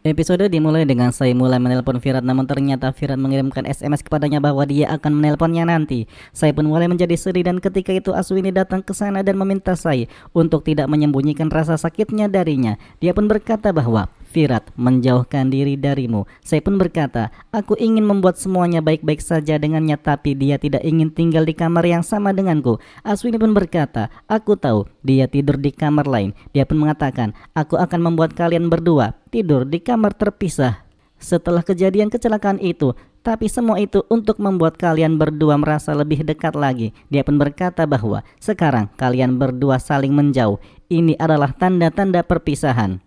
Episode dimulai dengan saya mulai menelpon Virat, namun ternyata Virat mengirimkan SMS kepadanya bahwa dia akan menelponnya nanti. Saya pun mulai menjadi sedih dan ketika itu Aswini datang ke sana dan meminta saya untuk tidak menyembunyikan rasa sakitnya darinya. Dia pun berkata bahwa Virat menjauhkan diri darimu. Saya pun berkata, aku ingin membuat semuanya baik-baik saja dengannya, tapi dia tidak ingin tinggal di kamar yang sama denganku. Aswini pun berkata, aku tahu dia tidur di kamar lain. Dia pun mengatakan, aku akan membuat kalian berdua tidur di kamar terpisah setelah kejadian kecelakaan itu. Tapi semua itu untuk membuat kalian berdua merasa lebih dekat lagi. Dia pun berkata bahwa sekarang kalian berdua saling menjauh. Ini adalah tanda-tanda perpisahan.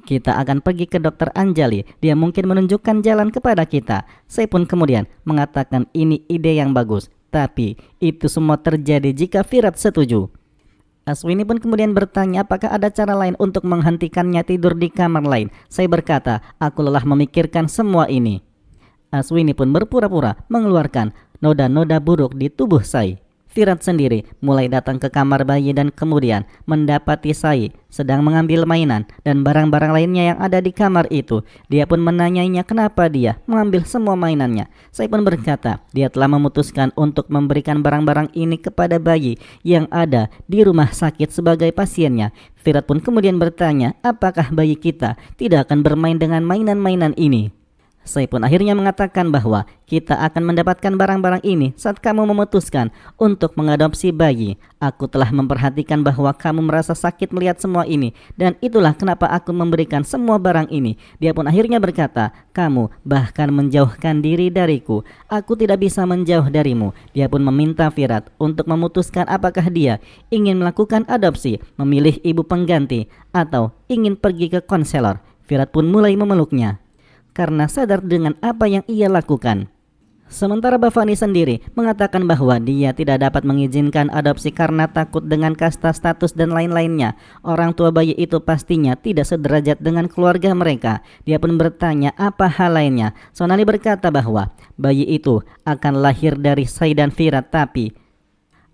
Kita akan pergi ke dokter Anjali. Dia mungkin menunjukkan jalan kepada kita. Saya pun kemudian mengatakan ini ide yang bagus. Tapi itu semua terjadi jika Virat setuju. Aswini pun kemudian bertanya apakah ada cara lain untuk menghentikannya tidur di kamar lain. Saya berkata, aku lelah memikirkan semua ini. Aswini pun berpura-pura mengeluarkan noda-noda buruk di tubuh saya. Virat sendiri mulai datang ke kamar bayi dan kemudian mendapati saya sedang mengambil mainan dan barang-barang lainnya yang ada di kamar itu. Dia pun menanyainya kenapa dia mengambil semua mainannya. Saya pun berkata dia telah memutuskan untuk memberikan barang-barang ini kepada bayi yang ada di rumah sakit sebagai pasiennya. Virat pun kemudian bertanya apakah bayi kita tidak akan bermain dengan mainan-mainan ini. Saya pun akhirnya mengatakan bahwa kita akan mendapatkan barang-barang ini saat kamu memutuskan untuk mengadopsi bayi. Aku telah memperhatikan bahwa kamu merasa sakit melihat semua ini dan itulah kenapa aku memberikan semua barang ini. Dia pun akhirnya berkata, kamu bahkan menjauhkan diri dariku. Aku tidak bisa menjauh darimu. Dia pun meminta Virat untuk memutuskan apakah dia ingin melakukan adopsi, memilih ibu pengganti, atau ingin pergi ke konselor. Virat pun mulai memeluknya karena sadar dengan apa yang ia lakukan. Sementara Bhavani sendiri mengatakan bahwa dia tidak dapat mengizinkan adopsi karena takut dengan kasta, status, dan lain-lainnya. Orang tua bayi itu pastinya tidak sederajat dengan keluarga mereka. Dia pun bertanya apa hal lainnya. Sonali berkata bahwa bayi itu akan lahir dari saya dan Virat, tapi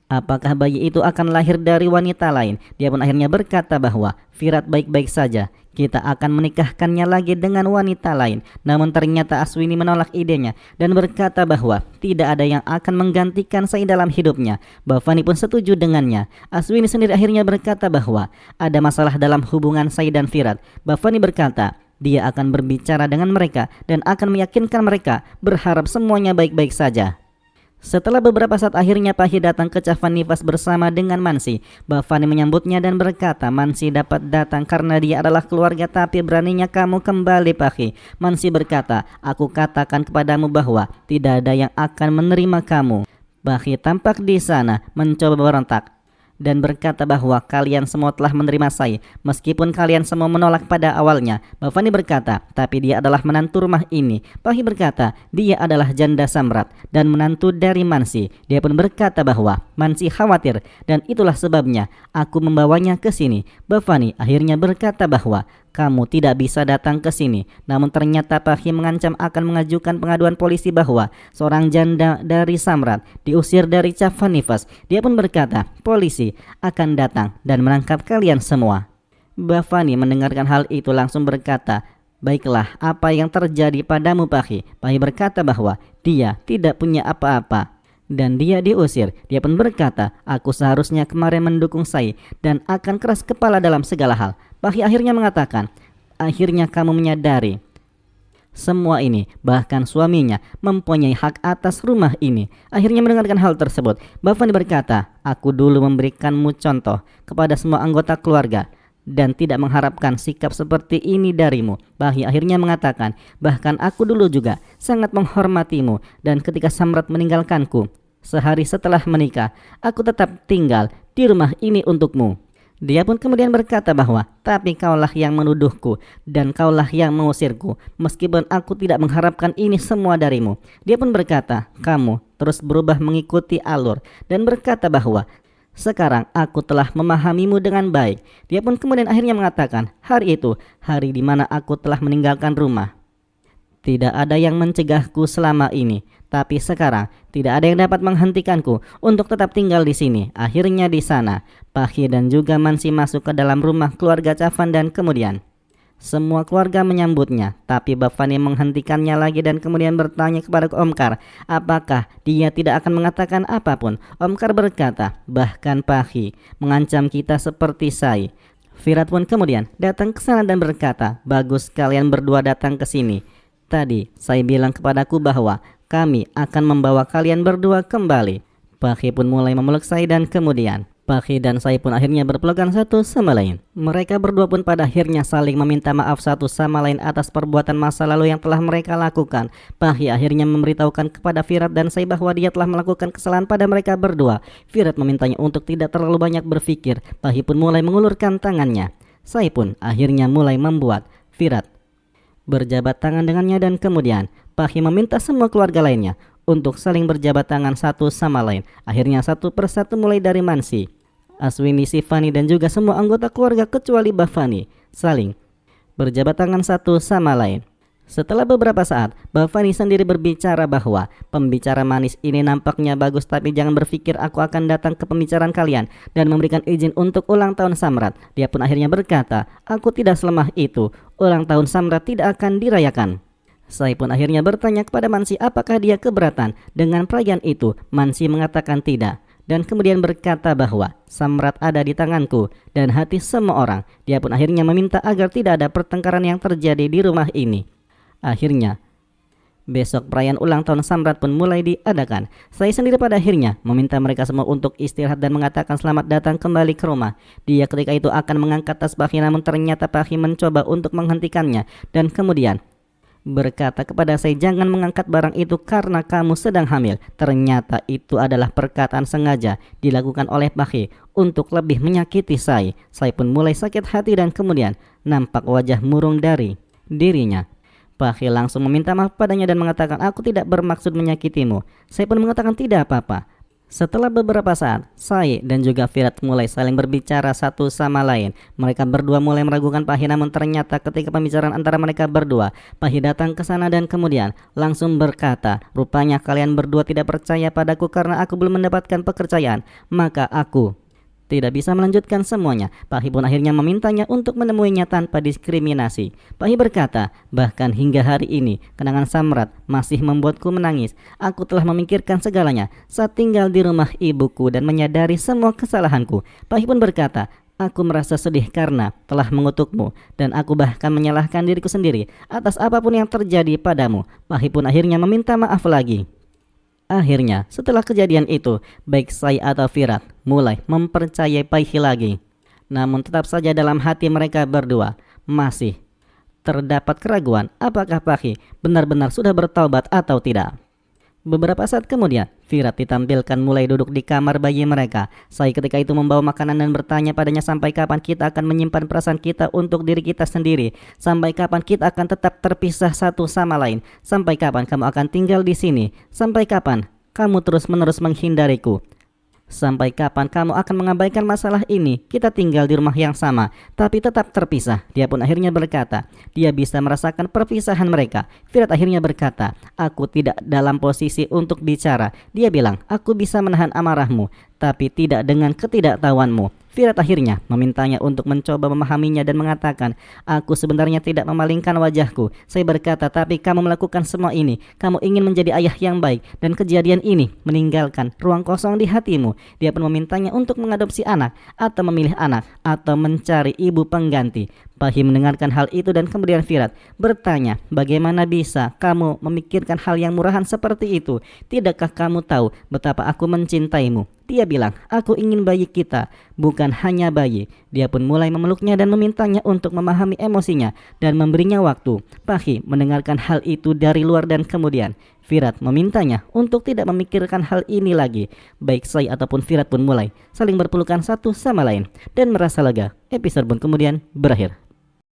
apakah bayi itu akan lahir dari wanita lain? Dia pun akhirnya berkata bahwa Virat baik-baik saja. Kita akan menikahkannya lagi dengan wanita lain. Namun ternyata Aswini menolak idenya dan berkata bahwa tidak ada yang akan menggantikan saya dalam hidupnya. Bhavani pun setuju dengannya. Aswini sendiri akhirnya berkata bahwa ada masalah dalam hubungan saya dan Virat. Bhavani berkata dia akan berbicara dengan mereka dan akan meyakinkan mereka, berharap semuanya baik-baik saja. Setelah beberapa saat akhirnya Pahi datang ke Chavanivas bersama dengan Mansi. Bhavani menyambutnya dan berkata Mansi dapat datang karena dia adalah keluarga, tapi beraninya kamu kembali Pahi. Mansi berkata, aku katakan kepadamu bahwa tidak ada yang akan menerima kamu. Pahi tampak di sana mencoba berontak dan berkata bahwa kalian semua telah menerima saya meskipun kalian semua menolak pada awalnya. Bhavani berkata, tapi dia adalah menantu rumah ini. Pahi berkata, dia adalah janda Samrat dan menantu dari Mansi. Dia pun berkata bahwa Mansi khawatir dan itulah sebabnya aku membawanya ke sini. Bhavani akhirnya berkata bahwa kamu tidak bisa datang ke sini. Namun ternyata Pahi mengancam akan mengajukan pengaduan polisi bahwa seorang janda dari Samrat diusir dari Chavanivas. Dia pun berkata, polisi akan datang dan menangkap kalian semua. Bhavani mendengarkan hal itu langsung berkata, baiklah, apa yang terjadi padamu Pahi? Pahi berkata bahwa dia tidak punya apa-apa dan dia diusir. Dia pun berkata, aku seharusnya kemarin mendukung saya dan akan keras kepala dalam segala hal. Pahi akhirnya mengatakan, akhirnya kamu menyadari semua ini, bahkan suaminya mempunyai hak atas rumah ini. Akhirnya mendengarkan hal tersebut, Bhavani berkata, aku dulu memberikanmu contoh kepada semua anggota keluarga dan tidak mengharapkan sikap seperti ini darimu. Pahi akhirnya mengatakan, bahkan aku dulu juga sangat menghormatimu dan ketika Samrat meninggalkanku sehari setelah menikah, aku tetap tinggal di rumah ini untukmu. Dia pun kemudian berkata bahwa, tapi kaulah yang menuduhku dan kaulah yang mengusirku, meskipun aku tidak mengharapkan ini semua darimu. Dia pun berkata, kamu terus berubah mengikuti alur dan berkata bahwa sekarang aku telah memahamimu dengan baik. Dia pun kemudian akhirnya mengatakan, hari itu, hari di mana aku telah meninggalkan rumah. Tidak ada yang mencegahku selama ini, tapi sekarang tidak ada yang dapat menghentikanku untuk tetap tinggal di sini. Akhirnya di sana, Pahi dan juga Mansi masuk ke dalam rumah keluarga Chavan dan kemudian Semua keluarga menyambutnya, tapi Bafani menghentikannya lagi dan kemudian bertanya kepada Omkar, apakah dia tidak akan mengatakan apapun. Omkar berkata, bahkan Pahi mengancam kita seperti Sai. Virat pun kemudian datang ke sana dan berkata, bagus kalian berdua datang ke sini. Tadi Sai bilang kepadaku bahwa kami akan membawa kalian berdua kembali. Pahi pun mulai memeluk Sai dan kemudian Pahi dan Sai pun akhirnya berpelukan satu sama lain. Mereka berdua pun pada akhirnya saling meminta maaf satu sama lain atas perbuatan masa lalu yang telah mereka lakukan. Pahi akhirnya memberitahukan kepada Virat dan Sai bahwa dia telah melakukan kesalahan pada mereka berdua. Virat memintanya untuk tidak terlalu banyak berpikir. Pahi pun mulai mengulurkan tangannya. Sai pun akhirnya mulai membuat Virat berjabat tangan dengannya dan kemudian Pahi meminta semua keluarga lainnya untuk saling berjabat tangan satu sama lain. Akhirnya satu persatu mulai dari Mansi, Aswini, Sifani dan juga semua anggota keluarga kecuali Bafani saling berjabat tangan satu sama lain. Setelah beberapa saat, Bafani sendiri berbicara bahwa pembicara manis ini nampaknya bagus, tapi jangan berpikir aku akan datang ke pembicaraan kalian dan memberikan izin untuk ulang tahun Samrat. Dia pun akhirnya berkata, aku tidak selemah itu, ulang tahun Samrat tidak akan dirayakan. Sai pun akhirnya bertanya kepada Mansi apakah dia keberatan dengan perayaan itu. Mansi mengatakan tidak dan kemudian berkata bahwa Samrat ada di tanganku dan hati semua orang. Dia pun akhirnya meminta agar tidak ada pertengkaran yang terjadi di rumah ini. Akhirnya besok perayaan ulang tahun Samrat pun mulai diadakan. Saya sendiri pada akhirnya meminta mereka semua untuk istirahat dan mengatakan selamat datang kembali ke rumah. Dia ketika itu akan mengangkat tas Pahi, namun ternyata Pahi mencoba untuk menghentikannya dan kemudian berkata kepada saya, jangan mengangkat barang itu karena kamu sedang hamil. Ternyata itu adalah perkataan sengaja dilakukan oleh Pahi untuk lebih menyakiti saya. Saya pun mulai sakit hati dan kemudian nampak wajah murung dari dirinya. Pahi langsung meminta maaf padanya dan mengatakan, aku tidak bermaksud menyakitimu. Saya pun mengatakan tidak apa-apa. Setelah beberapa saat, Sai dan juga Virat mulai saling berbicara satu sama lain. Mereka berdua mulai meragukan Pahi, namun ternyata ketika pembicaraan antara mereka berdua, Pahi datang ke sana dan kemudian langsung berkata, rupanya kalian berdua tidak percaya padaku karena aku belum mendapatkan pekerjaan, maka aku tidak bisa melanjutkan semuanya. Pahi pun akhirnya memintanya untuk menemuinya tanpa diskriminasi. Pahi berkata, bahkan hingga hari ini kenangan Samrat masih membuatku menangis. Aku telah memikirkan segalanya saat tinggal di rumah ibuku dan menyadari semua kesalahanku. Pahi pun berkata, aku merasa sedih karena telah mengutukmu dan aku bahkan menyalahkan diriku sendiri atas apapun yang terjadi padamu. Pahi pun akhirnya meminta maaf lagi. Akhirnya, setelah kejadian itu, baik Sai atau Virat mulai mempercayai Pahi lagi. Namun tetap saja dalam hati mereka berdua masih terdapat keraguan apakah Pahi benar-benar sudah bertaubat atau tidak. Beberapa saat kemudian, Virat ditampilkan mulai duduk di kamar bayi mereka. Sai ketika itu membawa makanan dan bertanya padanya, sampai kapan kita akan menyimpan perasaan kita untuk diri kita sendiri? Sampai kapan kita akan tetap terpisah satu sama lain? Sampai kapan kamu akan tinggal di sini? Sampai kapan kamu terus-menerus menghindariku? Sampai kapan kamu akan mengabaikan masalah ini? Kita tinggal di rumah yang sama, tapi tetap terpisah. Dia pun akhirnya berkata, dia bisa merasakan perpisahan mereka. Virat akhirnya berkata, aku tidak dalam posisi untuk bicara. Dia bilang, aku bisa menahan amarahmu, tapi tidak dengan ketidaktahuanmu. Virat akhirnya memintanya untuk mencoba memahaminya dan mengatakan, aku sebenarnya tidak memalingkan wajahku. Saya berkata, tapi kamu melakukan semua ini. Kamu ingin menjadi ayah yang baik dan kejadian ini meninggalkan ruang kosong di hatimu. Dia pun memintanya untuk mengadopsi anak atau memilih anak atau mencari ibu pengganti. Pahi mendengarkan hal itu dan kemudian Virat bertanya, bagaimana bisa kamu memikirkan hal yang murahan seperti itu? Tidakkah kamu tahu betapa aku mencintaimu? Dia bilang, aku ingin bayi kita, bukan hanya bayi. Dia pun mulai memeluknya dan memintanya untuk memahami emosinya dan memberinya waktu. Pahi mendengarkan hal itu dari luar dan kemudian Virat memintanya untuk tidak memikirkan hal ini lagi. Baik Sai ataupun Virat pun mulai saling berpelukan satu sama lain dan merasa lega. Episode pun kemudian berakhir.